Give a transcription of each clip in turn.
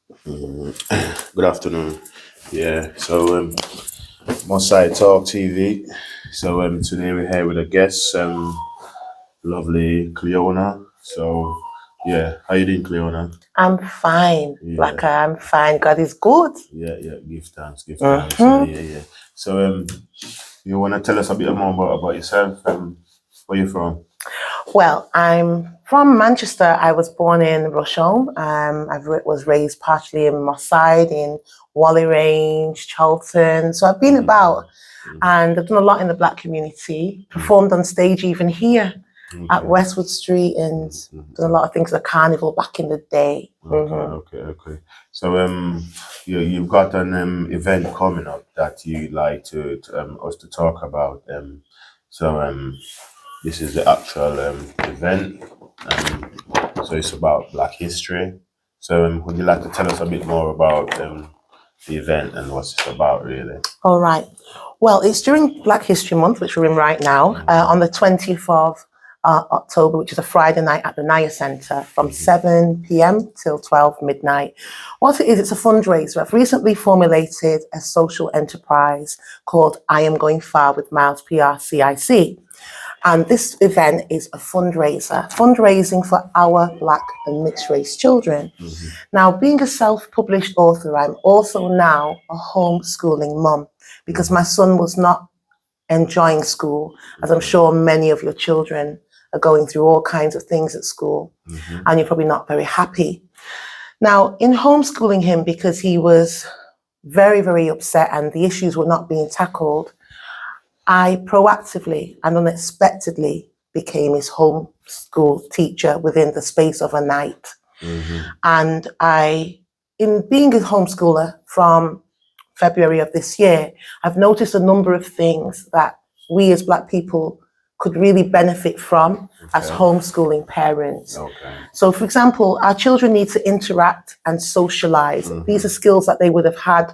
Good afternoon. Yeah, so Mosai Talk TV. So today we're here with a guest, lovely Cleona. So yeah, how you doing, Cleona? I'm fine. Yeah, I'm fine. God is good. yeah. Give thanks, give thanks. Yeah. So you wanna tell us a bit more about yourself? Where you from? Well, I'm from Manchester. I was born in Rusholme. Was raised partially in Moss Side, in Whalley Range, Charlton. So I've been about, and I've done a lot in the Black community. Performed on stage even here at Westwood Street, and done a lot of things at the carnival back in the day. Okay. So you've got an event coming up that you like to us to talk about. So this is the actual event. So it's about Black history. So would you like to tell us a bit more about the event and what's it about, really? All right. Well, it's during Black History Month, which we're in right now, on the 20th of October, which is a Friday night at the Naya Centre from 7 p.m. till 12 midnight. What it is, it's a fundraiser. I've recently formulated a social enterprise called I Am Going Far with Miles PR CIC. And this event is a fundraising for our Black and mixed race children. Now, being a self-published author, I'm also now a homeschooling mum because my son was not enjoying school, as I'm sure many of your children are going through all kinds of things at school, and you're probably not very happy. Now, in homeschooling him, because he was very, very upset and the issues were not being tackled, I proactively and unexpectedly became his homeschool teacher within the space of a night. And in being a homeschooler from February of this year, I've noticed a number of things that we as Black people could really benefit from as homeschooling parents. So, for example, our children need to interact and socialize. These are skills that they would have had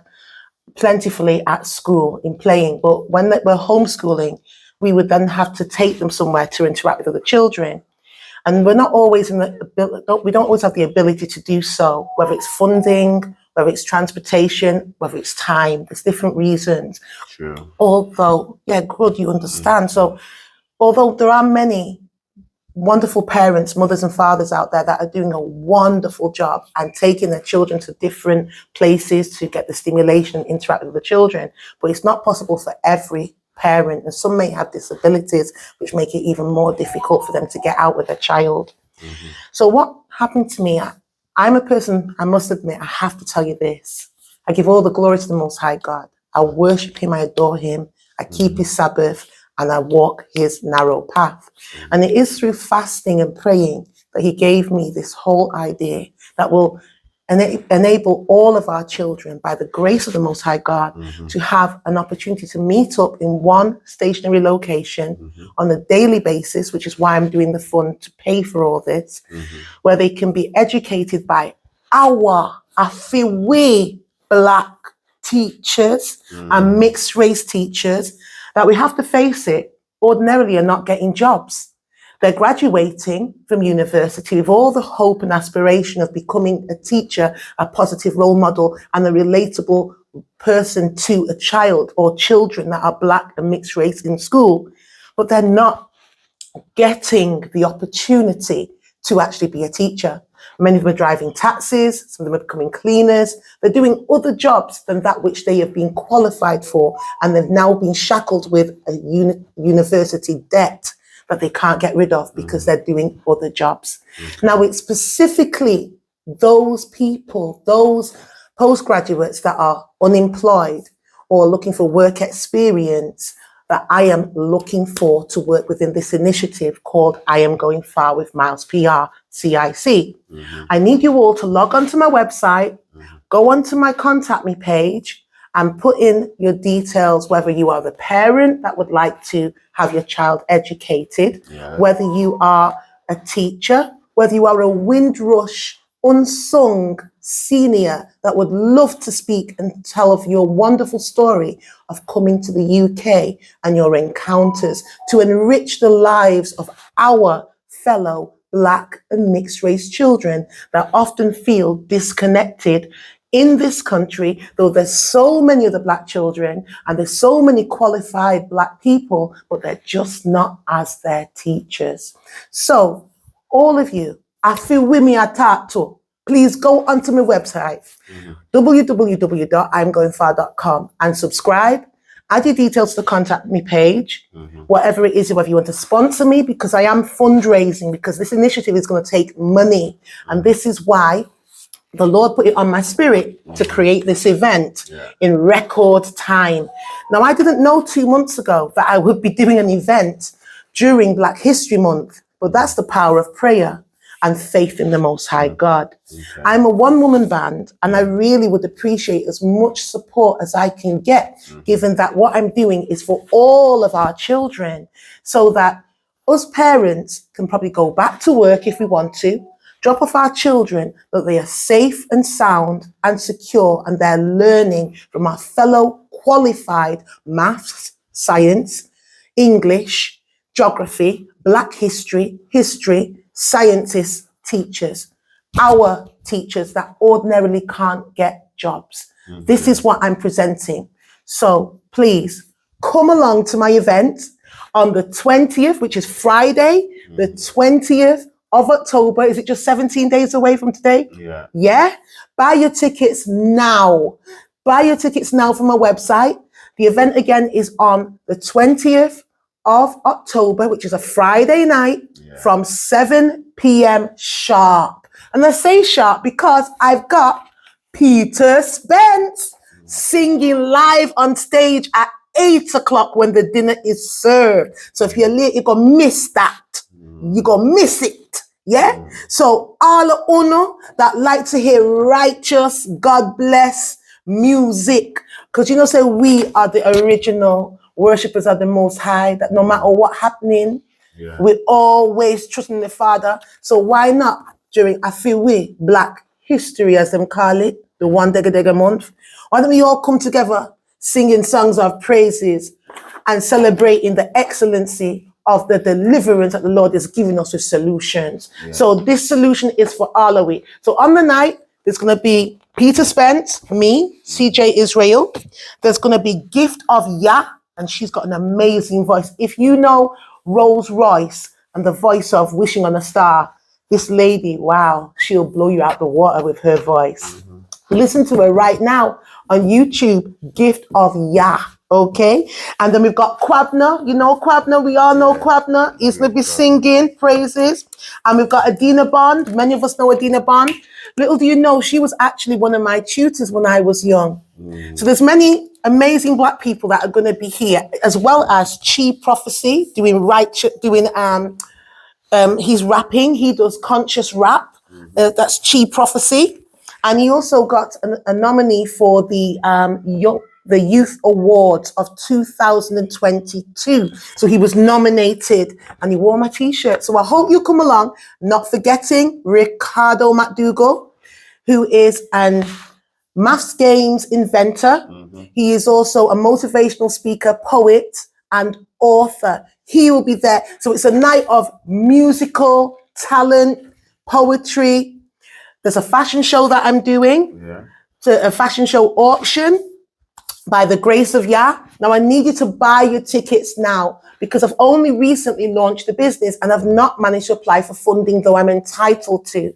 plentifully at school in playing, but when we're homeschooling, we would then have to take them somewhere to interact with other children. And we're not always we don't always have the ability to do so, whether it's funding, whether it's transportation, whether it's time. There's different reasons. True. Although, good, you understand. So, although there are many wonderful parents, mothers and fathers out there that are doing a wonderful job and taking their children to different places to get the stimulation and interact with the children, but it's not possible for every parent, and some may have disabilities which make it even more difficult for them to get out with their child. So what happened to me, I'm a person, I must admit, I have to tell you this, I give all the glory to the Most High God. I worship him, I adore him, I keep his Sabbath, and I walk his narrow path. And it is through fasting and praying that he gave me this whole idea that will enable all of our children, by the grace of the Most High God, to have an opportunity to meet up in one stationary location on a daily basis, which is why I'm doing the fund to pay for all this, where they can be educated by our Afiwe Black teachers and mixed race teachers that, we have to face it, ordinarily are not getting jobs. They're graduating from university with all the hope and aspiration of becoming a teacher, a positive role model, and a relatable person to a child or children that are Black and mixed race in school. But they're not getting the opportunity to actually be a teacher. Many of them are driving taxis, some of them are becoming cleaners. They're doing other jobs than that which they have been qualified for, and they've now been shackled with a university debt that they can't get rid of because they're doing other jobs. Now, it's specifically those people, those postgraduates that are unemployed or looking for work experience, that I am looking for to work within this initiative called I Am Going Far with Miles PR CIC. I need you all to log onto my website, go onto my contact me page, and put in your details, whether you are the parent that would like to have your child educated, whether you are a teacher, whether you are a Windrush unsung senior that would love to speak and tell of your wonderful story of coming to the UK and your encounters to enrich the lives of our fellow Black and mixed race children that often feel disconnected in this country, though there's so many of the Black children and there's so many qualified Black people, but they're just not as their teachers. So all of you, I feel with me I talk to, please go onto my website, www.imgoingfar.com, and subscribe. Add your details to the contact me page, whatever it is, whether you want to sponsor me, because I am fundraising, because this initiative is going to take money. And this is why the Lord put it on my spirit to create this event in record time. Now, I didn't know 2 months ago that I would be doing an event during Black History Month, but that's the power of prayer and faith in the Most High God. Okay. I'm a one-woman band, and I really would appreciate as much support as I can get, given that what I'm doing is for all of our children, so that us parents can probably go back to work if we want to, drop off our children, that they are safe and sound and secure, and they're learning from our fellow qualified maths, science, English, geography, Black history, scientists, teachers, our teachers that ordinarily can't get jobs. This is what I'm presenting. So please come along to my event on the 20th, which is Friday, the 20th of October. Is it just 17 days away from today? Yeah. Buy your tickets now. Buy your tickets now from my website. The event again is on the 20th of October, which is a Friday night, from 7 p.m. sharp. And I say sharp because I've got Peter Spence singing live on stage at 8 o'clock when the dinner is served. So if you're late, you're going to miss that. You're going to miss it. Yeah? So all of uno that like to hear righteous, God bless music, because say we are the original worshippers of the Most High, that no matter what happening, we always trust in the Father. So why not during I feel we Black History, as them call it, the one Dega month, why don't we all come together singing songs of praises and celebrating the excellency of the deliverance that the Lord is giving us with solutions. So this solution is for all of we. So on the night, there's going to be Peter Spence, me, CJ Israel. There's going to be Gift of Yah, and she's got an amazing voice. If you know Rolls Royce and the voice of Wishing on a Star, this lady, wow, she'll blow you out the water with her voice. Listen to her right now on YouTube, Gift of Yah, okay? And then we've got Kwabna. You know Kwabna, we all know Kwabna. He's going to be singing praises. And we've got Adina Bond. Many of us know Adina Bond. Little do you know, she was actually one of my tutors when I was young. So there's many amazing Black people that are going to be here, as well as Chi Prophecy, he's rapping. He does conscious rap. That's Chi Prophecy. And he also got a nominee for the Youth Awards of 2022. So he was nominated and he wore my t-shirt. So I hope you come along, not forgetting Ricardo McDougall, who is an maths games inventor. He is also a motivational speaker, poet, and author. He will be there. So it's a night of musical talent, poetry. There's a fashion show that I'm doing, a fashion show auction by the grace of Yah. Now I need you to buy your tickets now, because I've only recently launched the business and I've not managed to apply for funding, though I'm entitled to.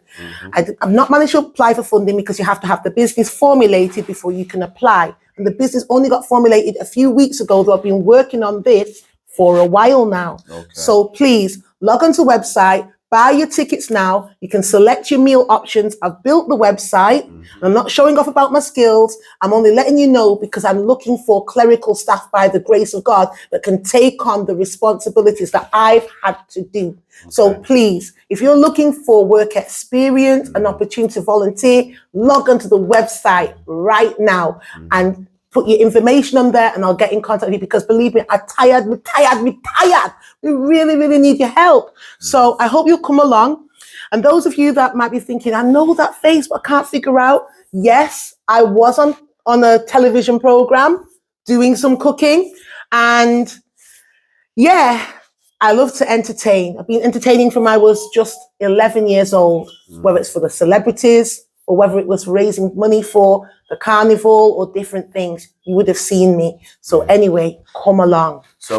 I've not managed to apply for funding because you have to have the business formulated before you can apply. And the business only got formulated a few weeks ago, though I've been working on this for a while now. So please log onto the website, buy your tickets now. You can select your meal options. I've built the website. I'm not showing off about my skills. I'm only letting you know because I'm looking for clerical staff by the grace of God that can take on the responsibilities that I've had to do. So please, if you're looking for work experience, an opportunity to volunteer, log onto the website right now and put your information on there, and I'll get in contact with you, because believe me, I'm tired. We're tired. We really, really need your help. So I hope you'll come along. And those of you that might be thinking, I know that face, but I can't figure out. Yes, I was on a television program doing some cooking. And yeah, I love to entertain. I've been entertaining from I was just 11 years old, whether it's for the celebrities or whether it was raising money for the carnival or different things. You would have seen me. So anyway, come along. So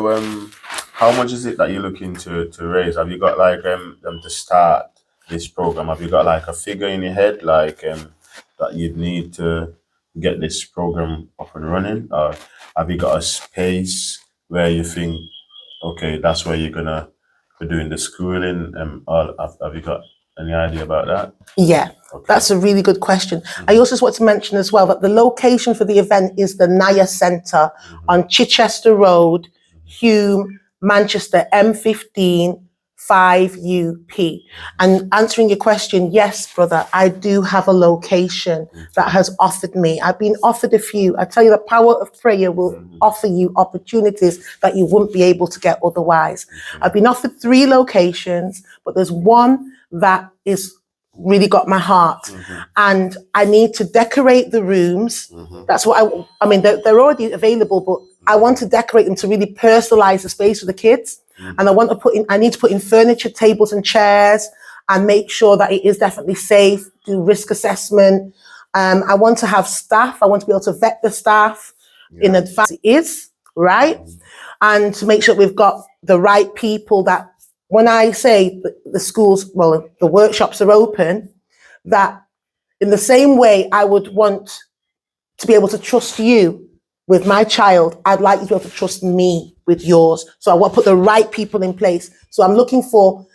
how much is it that you're looking to raise? Have you got like to start this program? Have you got like a figure in your head like that you'd need to get this program up and running, or have you got a space where you think, okay, that's where you're gonna be doing the schooling? Or have you got any idea about that? Yeah, Okay. that's a really good question. I also just want to mention as well that the location for the event is the Naya Centre on Chichester Road, Hume, Manchester, M15 5UP. And answering your question, yes, brother, I do have a location that has offered me. I've been offered a few. I tell you, the power of prayer will offer you opportunities that you wouldn't be able to get otherwise. I've been offered 3 locations, but there's one that is really got my heart, and I need to decorate the rooms. That's what I mean, they're already available, but I want to decorate them to really personalize the space for the kids. And I need to put in furniture, tables and chairs, and make sure that it is definitely safe, do risk assessment. I want to have staff. I want to be able to vet the staff in advance. It is, right? And to make sure we've got the right people, that when I say the schools, well, the workshops are open, that in the same way I would want to be able to trust you with my child, I'd like you to be able to trust me with yours. So I want to put the right people in place. So I'm looking for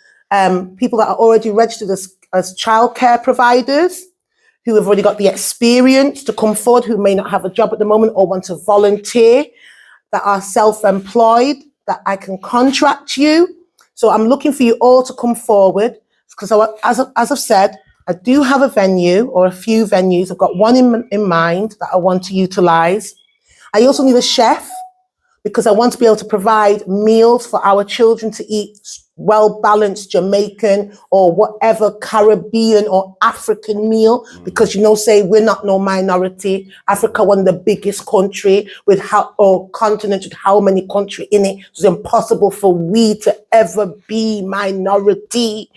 people that are already registered as childcare providers, who have already got the experience to come forward, who may not have a job at the moment or want to volunteer, that are self-employed, that I can contract you. So I'm looking for you all to come forward, because as I've said, I do have a venue or a few venues. I've got one in mind that I want to utilize. I also need a chef, because I want to be able to provide meals for our children to eat, well-balanced Jamaican or whatever Caribbean or African meal, because say we're not no minority. Africa, one of the biggest country continent with how many country in it. It's impossible for we to ever be minority,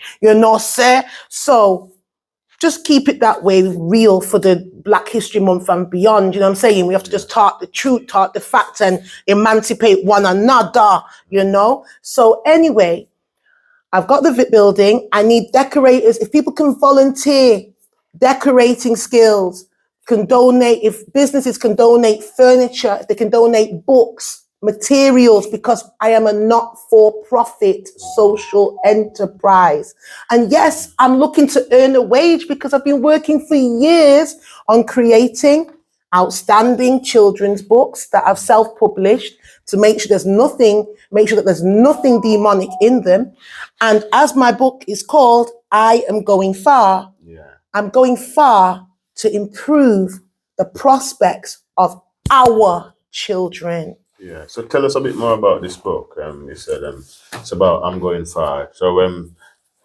sir. So just keep it that way, real, for the Black History Month and beyond. You know what I'm saying? We have to just talk the truth, talk the facts, and emancipate one another, So anyway, I've got the building. I need decorators. If people can volunteer, decorating skills, can donate, if businesses can donate furniture, if they can donate books, materials, because I am a not-for-profit social enterprise. And yes, I'm looking to earn a wage, because I've been working for years on creating outstanding children's books that I've self-published, to make sure that there's nothing demonic in them. And as my book is called, I Am Going Far. I'm going far to improve the prospects of our children. Yeah. So tell us a bit more about this book. You said it's about I'm Going Far. So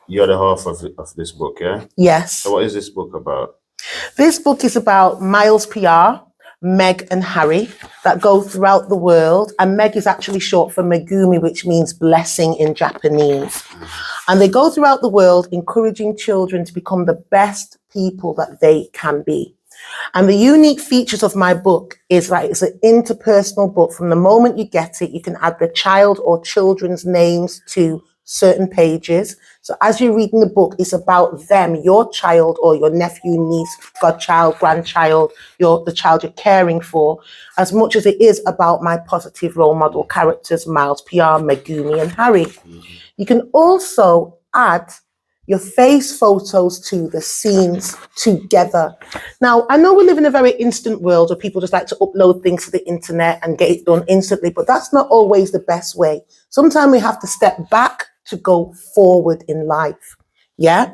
you're the half of this book, yeah? Yes. So what is this book about? This book is about Miles PR, Meg and Harry, that go throughout the world. And Meg is actually short for Megumi, which means blessing in Japanese. And they go throughout the world encouraging children to become the best people that they can be. And the unique features of my book is that it's an interpersonal book. From the moment you get it, you can add the child or children's names to certain pages. So as you're reading the book, it's about them, your child or your nephew, niece, godchild, grandchild, the child you're caring for, as much as it is about my positive role model characters, Miles, PR, Megumi, and Harry. You can also add your face photos to the scenes together. Now, I know we live in a very instant world where people just like to upload things to the internet and get it done instantly, but that's not always the best way. Sometimes we have to step back to go forward in life. Yeah?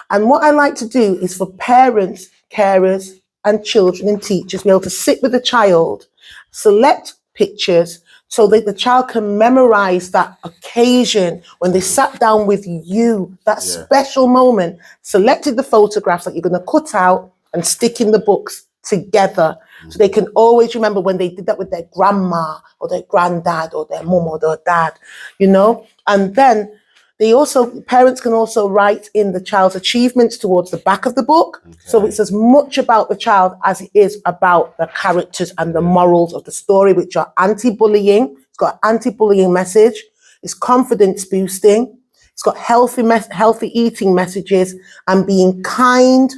And what I like to do is for parents, carers, and children and teachers be able to sit with a child, select pictures, so that the child can memorize that occasion when they sat down with you, that special moment, selected the photographs that you're going to cut out and stick in the books together. So they can always remember when they did that with their grandma or their granddad or their mum or their dad, you know? And then parents can also write in the child's achievements towards the back of the book. Okay. So it's as much about the child as it is about the characters and the morals of the story, which are anti-bullying. It's got an anti-bullying message. It's confidence boosting. It's got healthy eating messages and being kind,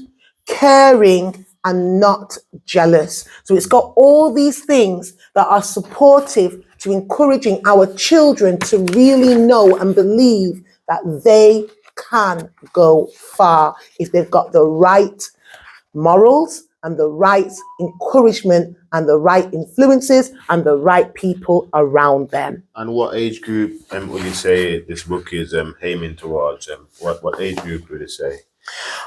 caring, and not jealous. So it's got all these things that are supportive to encouraging our children to really know and believe that they can go far if they've got the right morals and the right encouragement and the right influences and the right people around them. And what age group would you say this book is aiming towards? What age group would you say?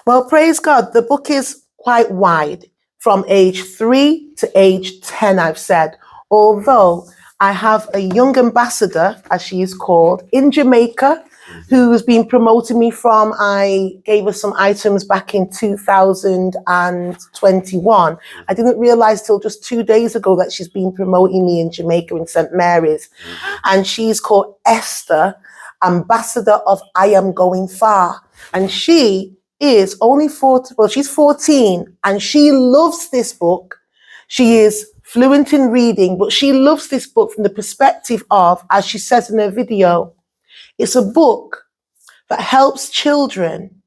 Well, praise God, the book is quite wide, from age 3 to age 10, I've said. Although I have a young ambassador, as she is called, in Jamaica, who's been promoting me from, I gave her some items back in 2021. I didn't realize till just 2 days ago that she's been promoting me in Jamaica in St. Mary's. And she's called Esther, Ambassador of I Am Going Far. And she is only 14, well, she's 14, and she loves this book. She is fluent in reading, but she loves this book from the perspective of, as she says in her video, it's a book that helps children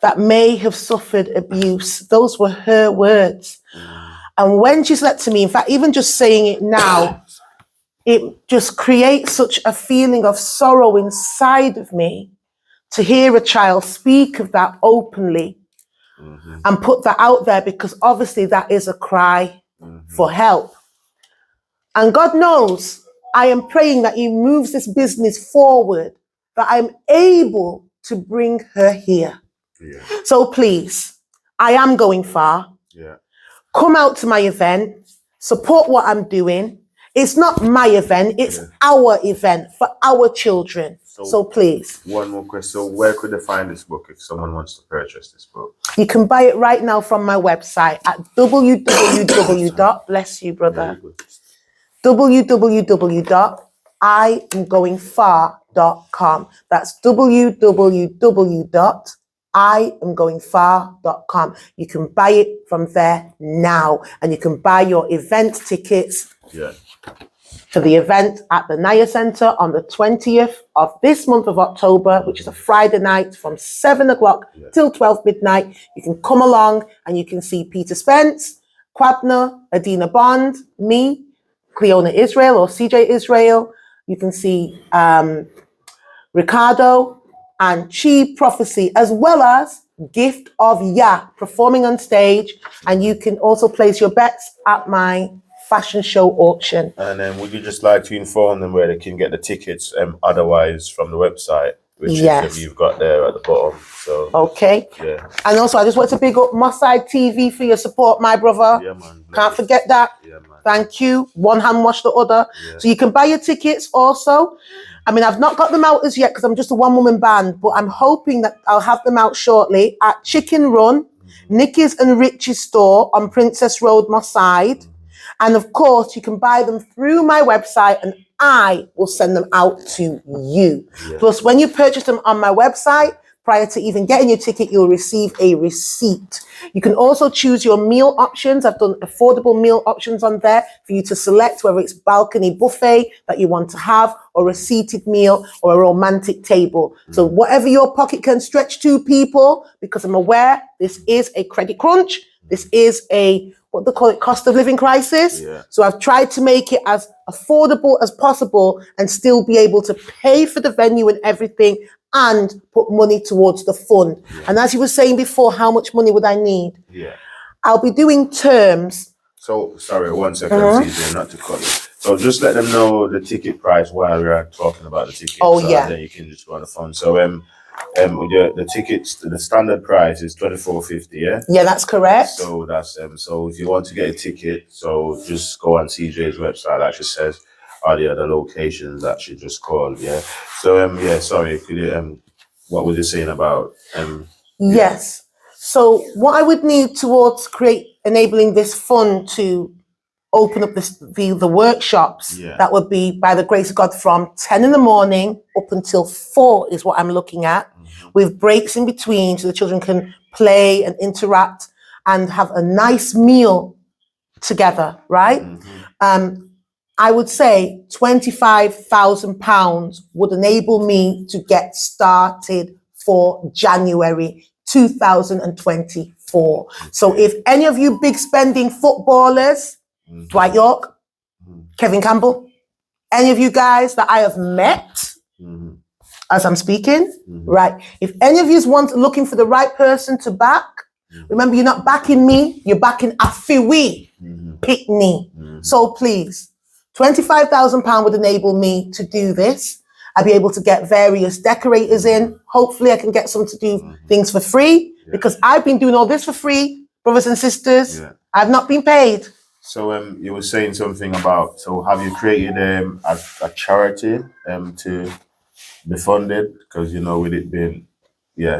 that may have suffered abuse. Those were her words. And when she said to me, in fact, even just saying it now, it just creates such a feeling of sorrow inside of me to hear a child speak of that openly and put that out there, because obviously that is a cry for help. And God knows I am praying that He moves this business forward, that I'm able to bring her here. Yeah. So please, I am going far. Yeah. Come out to my event, support what I'm doing. It's not my event, it's our event for our children. So please. One more question. So where could they find this book if someone wants to purchase this book? You can buy it right now from my website at bless you, brother. www.iamgoingfar.com. That's www.iamgoingfar.com. You can buy it from there now, and you can buy your event tickets for the event at the Naya Centre on the 20th of this month of October, which is a Friday night from 7 o'clock till 12 midnight. You can come along and you can see Peter Spence, Kwabna, Adina Bond, me, Cleona Israel or CJ Israel. You can see Ricardo and Chi Prophecy, as well as Gift of Yah performing on stage. And you can also place your bets at my fashion show auction. And then would you just like to inform them where they can get the tickets otherwise from the website, which is you've got there at the bottom. So okay. Yeah. And also I just want to big up Mossad TV for your support, my brother. Yeah, man. Can't forget that. Yeah, man. Thank you. One hand wash the other. Yeah. So you can buy your tickets also. I mean, I've not got them out as yet because I'm just a one-woman band, but I'm hoping that I'll have them out shortly at Chicken Run, Nicky's and Rich's store on Princess Road, Mossad. And of course, you can buy them through my website and I will send them out to you. Yeah. Plus, when you purchase them on my website, prior to even getting your ticket, you'll receive a receipt. You can also choose your meal options. I've done affordable meal options on there for you to select whether it's balcony buffet that you want to have, or a seated meal, or a romantic table. So whatever your pocket can stretch to, people, because I'm aware this is a credit crunch. This is a, what they call it, cost of living crisis. Yeah. So I've tried to make it as affordable as possible and still be able to pay for the venue and everything and put money towards the fund. Yeah. And as you were saying before, how much money would I need? Yeah. I'll be doing terms. So, sorry, 1 second, CJ, not to cut you. So just let them know the ticket price while we're talking about the tickets. Oh, so yeah. Then you can just go on the phone. So, the tickets, the standard price is $24.50, yeah? Yeah, that's correct. So that's so if you want to get a ticket, so just go on CJ's website, that just says all the other locations that she just called, yeah. So yeah, sorry, could you what was you saying about Yes. So what I would need towards create enabling this fund to open up the workshops. Yeah. That would be, by the grace of God, from 10 in the morning up until 4 is what I'm looking at, with breaks in between so the children can play and interact and have a nice meal together, right? I would say £25,000 would enable me to get started for January 2024. So if any of you big spending footballers, Dwight York, Kevin Campbell, any of you guys that I have met as I'm speaking, right? If any of you looking for the right person to back, remember, you're not backing me, you're backing Afiwi, Pitney. So please, £25,000 would enable me to do this. I'd be able to get various decorators in. Hopefully I can get some to do things for free, because I've been doing all this for free, brothers and sisters. I've not been paid. So you were saying something about, so have you created a charity to be funded? Because, you know, with it being,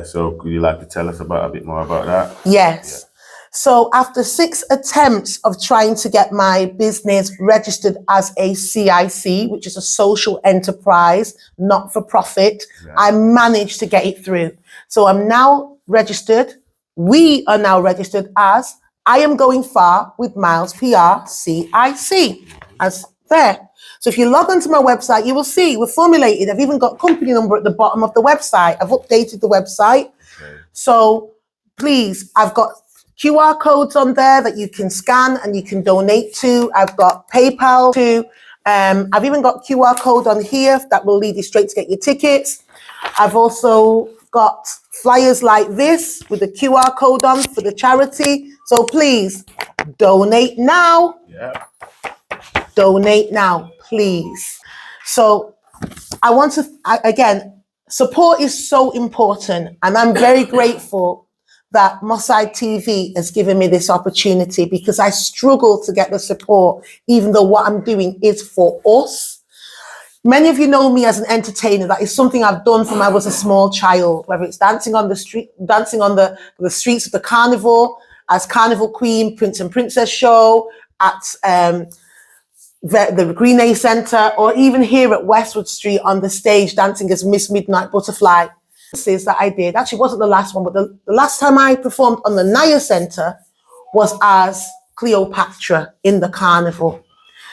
so could you like to tell us a bit more about that? Yes. So after 6 attempts of trying to get my business registered as a CIC, which is a social enterprise, not for profit, I managed to get it through. So I'm now registered. We are now registered as I Am Going Far with Miles PR CIC as there. So if you log onto my website, you will see we're formulated. I've even got company number at the bottom of the website. I've updated the website. So please, I've got QR codes on there that you can scan and you can donate to. I've got PayPal too. I've even got QR code on here that will lead you straight to get your tickets. I've also got flyers like this with the QR code on for the charity. So please donate now. Donate now, please. So I want to, again, support is so important, and I'm very grateful that Mossad TV has given me this opportunity, because I struggle to get the support, even though what I'm doing is for us. Many of you know me as an entertainer. That is something I've done from I was a small child, whether it's dancing on the street, dancing on the streets of the carnival, as Carnival Queen, Prince and Princess show, at the Green A Centre, or even here at Westwood Street on the stage dancing as Miss Midnight Butterfly. That I did, actually wasn't the last one, but the last time I performed on the Naya Centre was as Cleopatra in the carnival.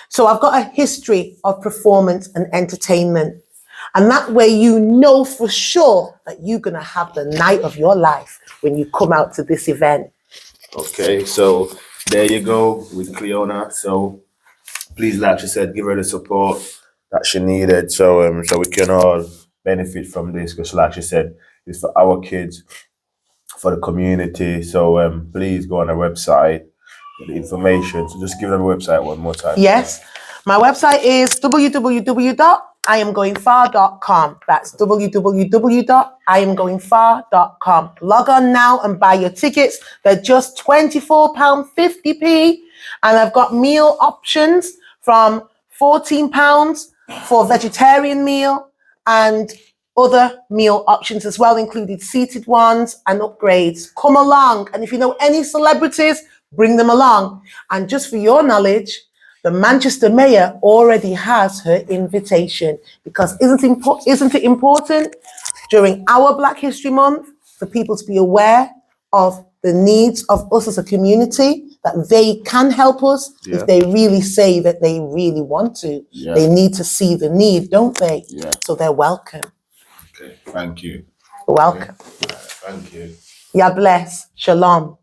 So I've got a history of performance and entertainment. And that way you know for sure that you're going to have the night of your life when you come out to this event. Okay, so there you go with Cleona. So please, like she said, give her the support that she needed, so we can all benefit from this, because like she said, it's for our kids, for the community. So please go on our website, get the information. So just give them a website one more time. Yes, my website is www.iamgoingfar.com. That's www.iamgoingfar.com. Log on now and buy your tickets. They're just £24.50p, and I've got meal options from £14 for vegetarian meal, and other meal options as well, including seated ones and upgrades. Come along, and if you know any celebrities, bring them along. And just for your knowledge, the Manchester Mayor already has her invitation, because isn't it important during our Black History Month for people to be aware of the needs of us as a community, that they can help us if they really say that they really want to. They need to see the need, don't they? So they're welcome. Okay, thank you. Welcome. Thank you. Yeah, bless. Shalom.